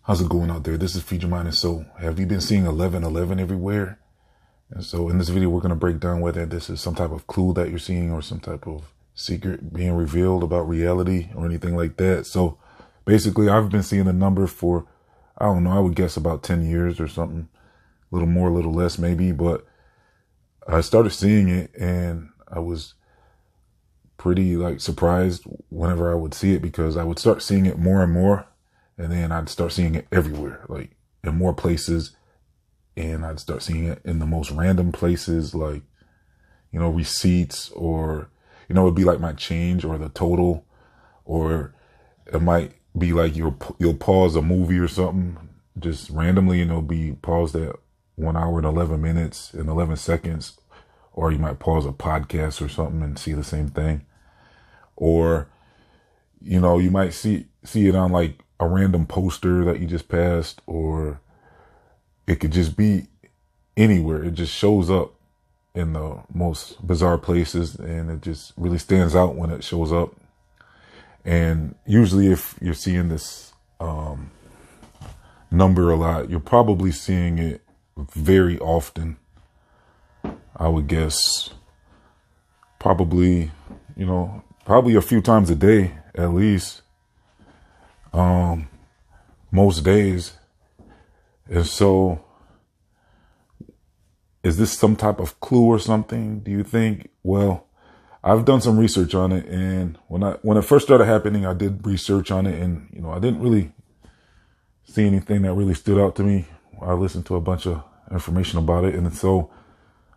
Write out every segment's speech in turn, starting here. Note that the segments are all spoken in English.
How's it going out there? This is Feed Your Mind. And so, have you been seeing 1111 everywhere? And so in this video, we're going to break down whether this is some type of clue that you're seeing or some type of secret being revealed about reality or anything like that. So basically, I've been seeing the number for, I don't know, I would guess about 10 years or something, a little more, a little less maybe. But I started seeing it and I was pretty surprised whenever I would see it, because I would start seeing it more and more. And then I'd start seeing it everywhere, like in more places. And I'd start seeing it in the most random places, like, receipts, or, it'd be like my change or the total, or it might be like you'll pause a movie or something just randomly, and it'll be paused at 1 hour and 11 minutes and 11 seconds. Or you might pause a podcast or something and see the same thing. Or, you might see it on like a random poster that you just passed, or it could just be anywhere. It just shows up in the most bizarre places, and it just really stands out when it shows up. And usually if you're seeing this number a lot, you're probably seeing it very often. I would guess probably a few times a day at least, most days. And so, is this some type of clue or something, do you think? Well, I've done some research on it, and when it first started happening, I did research on it, and I didn't really see anything that really stood out to me. I listened to a bunch of information about it, and so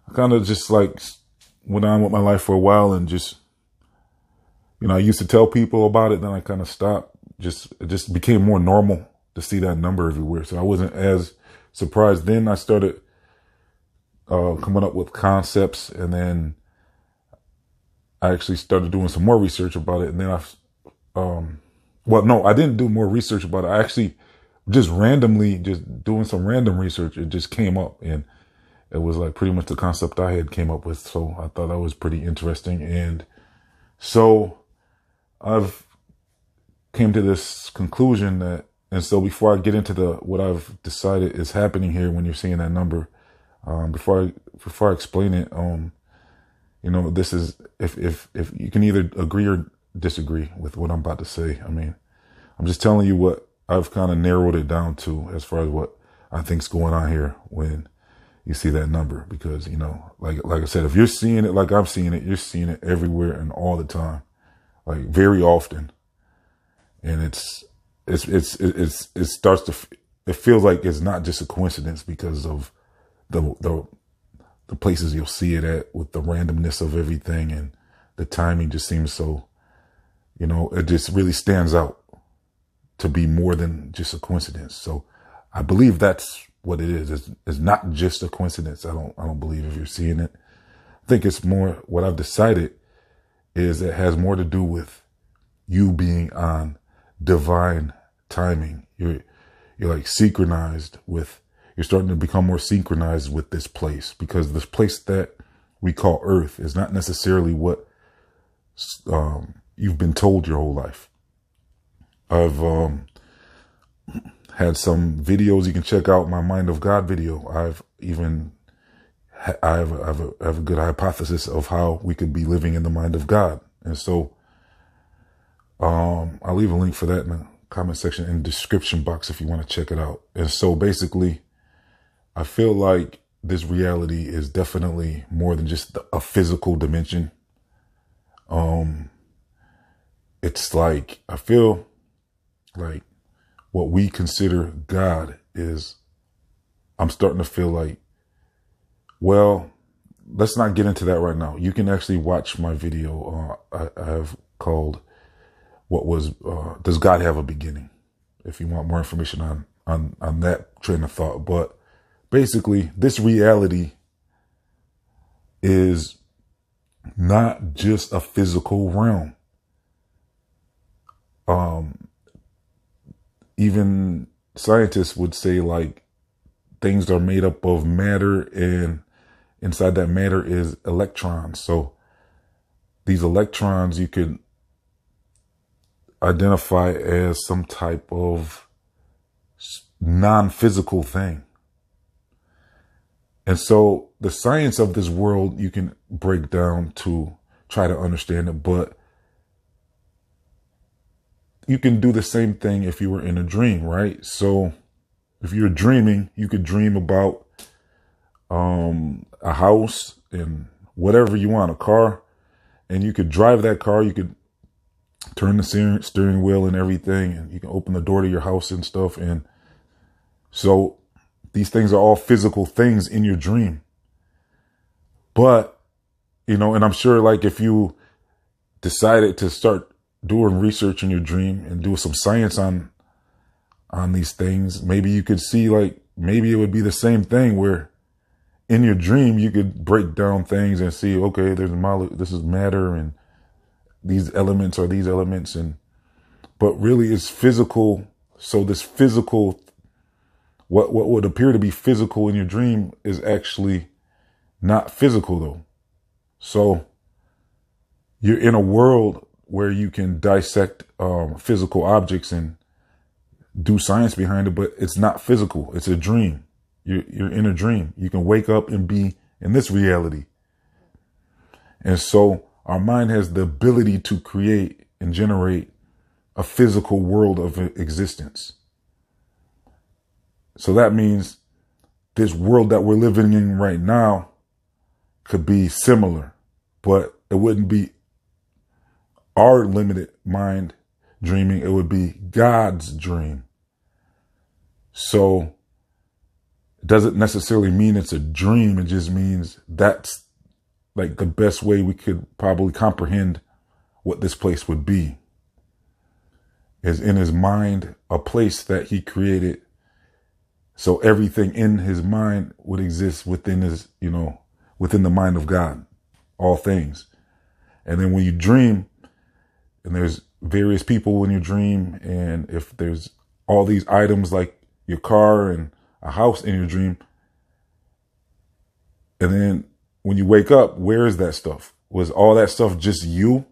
I kind of just went on with my life for a while, and just I used to tell people about it, then I kind of stopped. It just became more normal to see that number everywhere, so I wasn't as surprised. Then I started coming up with concepts, and then I actually started doing some more research about it. And then I didn't do more research about it. I actually just randomly, just doing some random research, it just came up, and it was like pretty much the concept I had came up with. So I thought that was pretty interesting. And so I've came to this conclusion that, and so before I get into what I've decided is happening here when you're seeing that number, before I explain it, this is, if you can either agree or disagree with what I'm about to say. I mean, I'm just telling you what I've kind of narrowed it down to as far as what I think's going on here when you see that number, because, like I said, if you're seeing it like I'm seeing it, you're seeing it everywhere and all the time, like very often. And it feels like it's not just a coincidence because of the places you'll see it at, with the randomness of everything, and the timing just seems so, it just really stands out to be more than just a coincidence. So I believe that's what it is. It's not just a coincidence. I don't believe if you're seeing it. I think it's more, what I've decided is it has more to do with you being on divine timing. You're like synchronized with, you're starting to become more synchronized with this place, because this place that we call Earth is not necessarily what you've been told your whole life. I've had some videos you can check out. My Mind of God video. I have a good hypothesis of how we could be living in the mind of God, and so I'll leave a link for that in the comment section in the description box if you want to check it out. And so basically, I feel like this reality is definitely more than just a physical dimension. It's like, I feel like what we consider God is, I'm starting to feel like, well, let's not get into that right now. You can actually watch my video I have called, does God have a beginning? If you want more information on that train of thought. But basically, this reality is not just a physical realm. Even scientists would say things are made up of matter, and inside that matter is electrons. So these electrons you could identify as some type of non-physical thing. And so the science of this world, you can break down to try to understand it, but you can do the same thing if you were in a dream, right? So if you're dreaming, you could dream about a house and whatever you want, a car, and you could drive that car. You could turn the steering wheel and everything, and you can open the door to your house and stuff. And so these things are all physical things in your dream. But, you know, and I'm sure like if you decided to start doing research in your dream and do some science on these things, maybe you could see like, maybe it would be the same thing where in your dream, you could break down things and see, okay, this is matter and these elements are these elements. But really it's physical. So this physical, what would appear to be physical in your dream is actually not physical though. So you're in a world where you can dissect physical objects and do science behind it, but it's not physical. It's a dream. You're in a dream. You can wake up and be in this reality. And so our mind has the ability to create and generate a physical world of existence. So that means this world that we're living in right now could be similar, but it wouldn't be our limited mind dreaming. It would be God's dream. So it doesn't necessarily mean it's a dream. It just means that's like the best way we could probably comprehend what this place would be, is in his mind, a place that he created. So everything in his mind would exist within his, you know, within the mind of God, all things. And then when you dream, and there's various people in your dream, and if there's all these items like your car and a house in your dream, and then when you wake up, where is that stuff? Was all that stuff just you?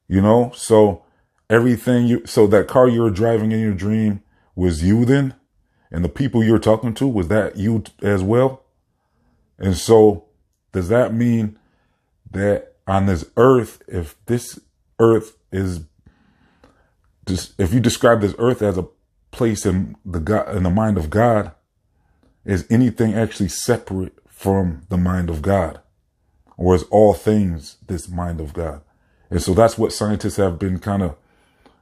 You know, so so that car you were driving in your dream was you then? And the people you were talking to, was that you as well? And so does that mean that on this earth, if this earth is just, if you describe this earth as a place in the mind of God, is anything actually separate from the mind of God? Or is all things this mind of God? And so that's what scientists have been kind of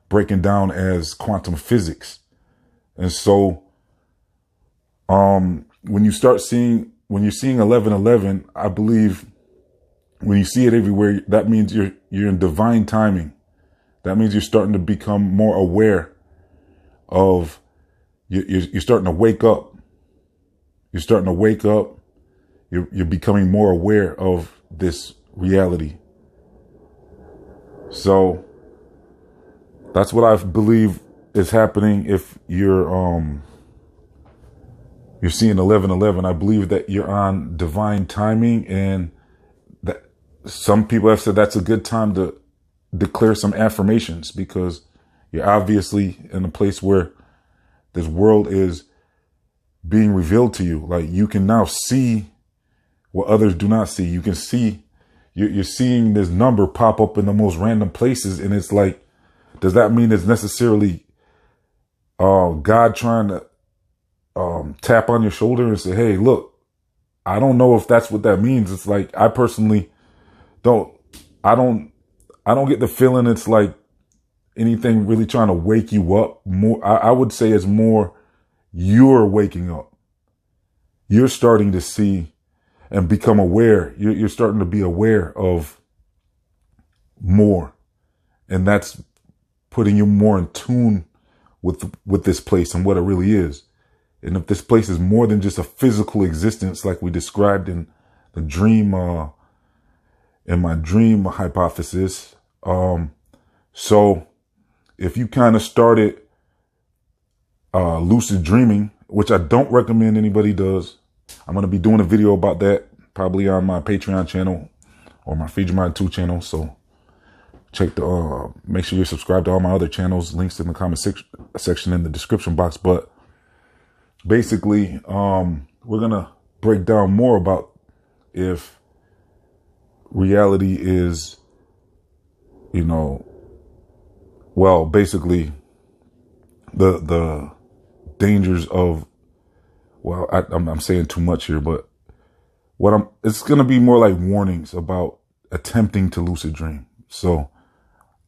breaking down as quantum physics. And so when you're seeing 1111, I believe when you see it everywhere, that means you're in divine timing. That means you're starting to become more aware of, you're starting to wake up. You're starting to wake up. You're becoming more aware of this reality. So that's what I believe is happening. If you're seeing 1111, I believe that you're on divine timing, and that some people have said that's a good time to declare some affirmations, because you're obviously in a place where this world is being revealed to you. Like, you can now see what others do not see. You can see, you're seeing this number pop up in the most random places. And it's like, does that mean it's necessarily God trying to tap on your shoulder and say, hey, look, I don't know if that's what that means. It's like, I personally I don't get the feeling it's like anything really trying to wake you up. More, I would say it's more you're waking up. You're starting to see and become aware. You're starting to be aware of more. And that's putting you more in tune with this place and what it really is. And if this place is more than just a physical existence, like we described in the dream, in my dream hypothesis. So if you kind of started lucid dreaming, which I don't recommend anybody does, I'm going to be doing a video about that probably on my Patreon channel or my FYM 2 channel. So check make sure you're subscribed to all my other channels, links in the comment section in the description box. But basically, we're going to break down more about if reality is, you know, well, basically the dangers of, well, I'm saying too much here, but it's going to be more like warnings about attempting to lucid dream. So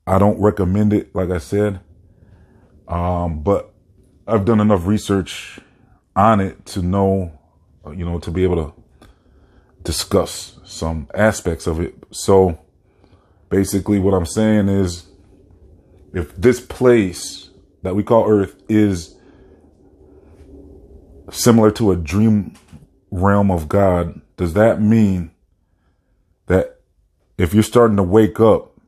I don't recommend it, like I said, but I've done enough research on it to know, to be able to discuss some aspects of it. So basically what I'm saying is, if this place that we call Earth is similar to a dream realm of God, does that mean that if you're starting to wake up,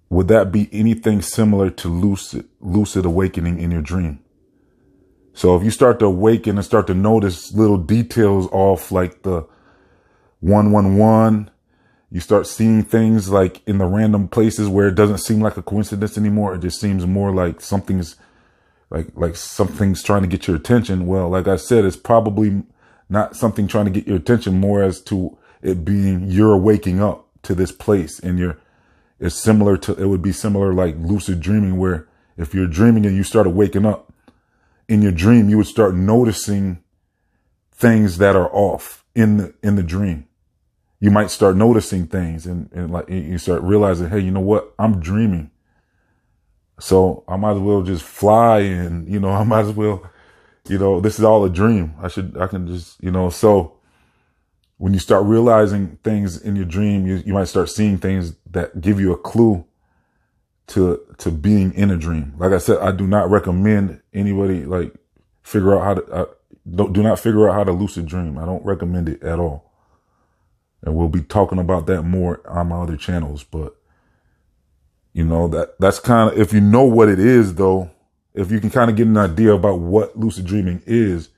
would that be anything similar to lucid awakening in your dream? So if you start to awaken and start to notice little details off, like the 111, you start seeing things like in the random places where it doesn't seem like a coincidence anymore. It just seems more like something's trying to get your attention. Well, like I said, it's probably not something trying to get your attention, more as to it being you're waking up to this place, and it would be similar like lucid dreaming, where if you're dreaming and you started waking up in your dream, you would start noticing things that are off in the dream. You might start noticing things and like you start realizing, hey, you know what? I'm dreaming. So I might as well just fly, and, I might as well, this is all a dream. I can just, so when you start realizing things in your dream, you might start seeing things that give you a clue to being in a dream. Like I said, I do not recommend anybody figure out how to, do not figure out how to lucid dream. I don't recommend it at all. And we'll be talking about that more on my other channels. But, that's kind of, if you know what it is, though, if you can kind of get an idea about what lucid dreaming is,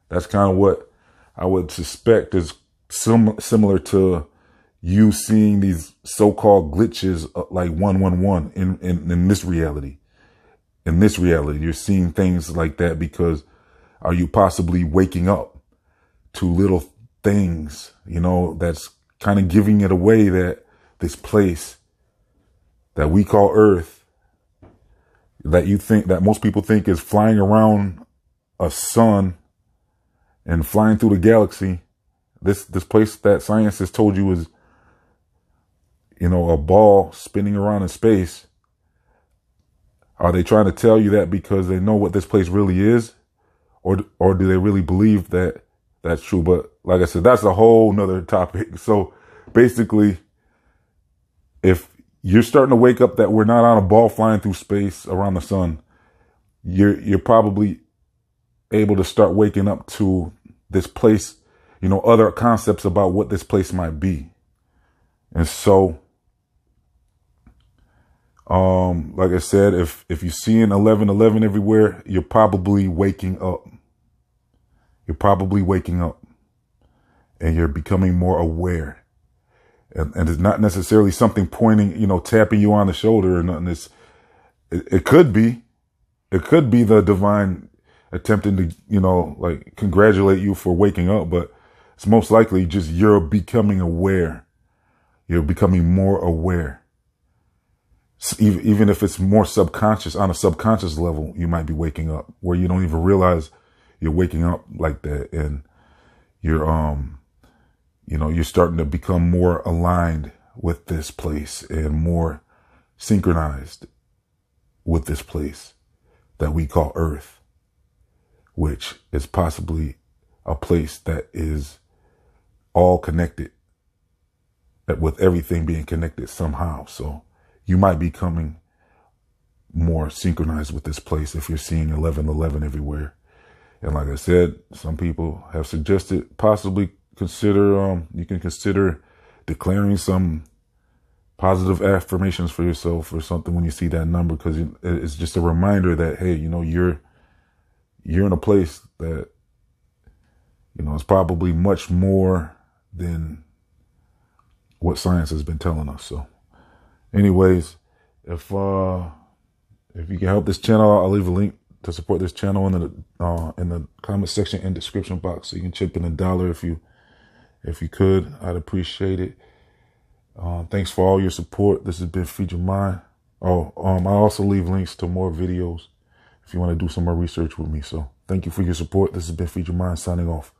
that's kind of what I would suspect is similar to you seeing these so-called glitches like 111 in this reality. In this reality, you're seeing things like that because are you possibly waking up to little things, that's kind of giving it away that this place that we call Earth, that most people think is flying around a sun and flying through the galaxy. This place that science has told you is, a ball spinning around in space. Are they trying to tell you that because they know what this place really is? Or do they really believe that that's true? But like I said, that's a whole nother topic. So basically, if you're starting to wake up that we're not on a ball flying through space around the sun, you're probably able to start waking up to this place, other concepts about what this place might be. And so, like I said, if you're seeing 1111 everywhere, you're probably waking up. You're probably waking up, and you're becoming more aware. And it's not necessarily something pointing, tapping you on the shoulder or nothing. It could be the divine attempting to, congratulate you for waking up, but it's most likely just you're becoming aware. You're becoming more aware. Even if it's more subconscious, on a subconscious level, you might be waking up where you don't even realize you're waking up like that. And you're, you're starting to become more aligned with this place and more synchronized with this place that we call Earth, which is possibly a place that is all connected, with everything being connected somehow. So you might be becoming more synchronized with this place if you're seeing 1111 everywhere. And like I said, some people have suggested possibly you can consider declaring some positive affirmations for yourself or something when you see that number, because it's just a reminder that, hey, you're in a place that, is probably much more than what science has been telling us. So anyways, if you can help this channel, I'll leave a link to support this channel in the comment section and description box. So you can chip in $1 if you could. I'd appreciate it. Thanks for all your support. This has been Feed Your Mind. I also leave links to more videos if you want to do some more research with me. So thank you for your support. This has been Feed Your Mind signing off.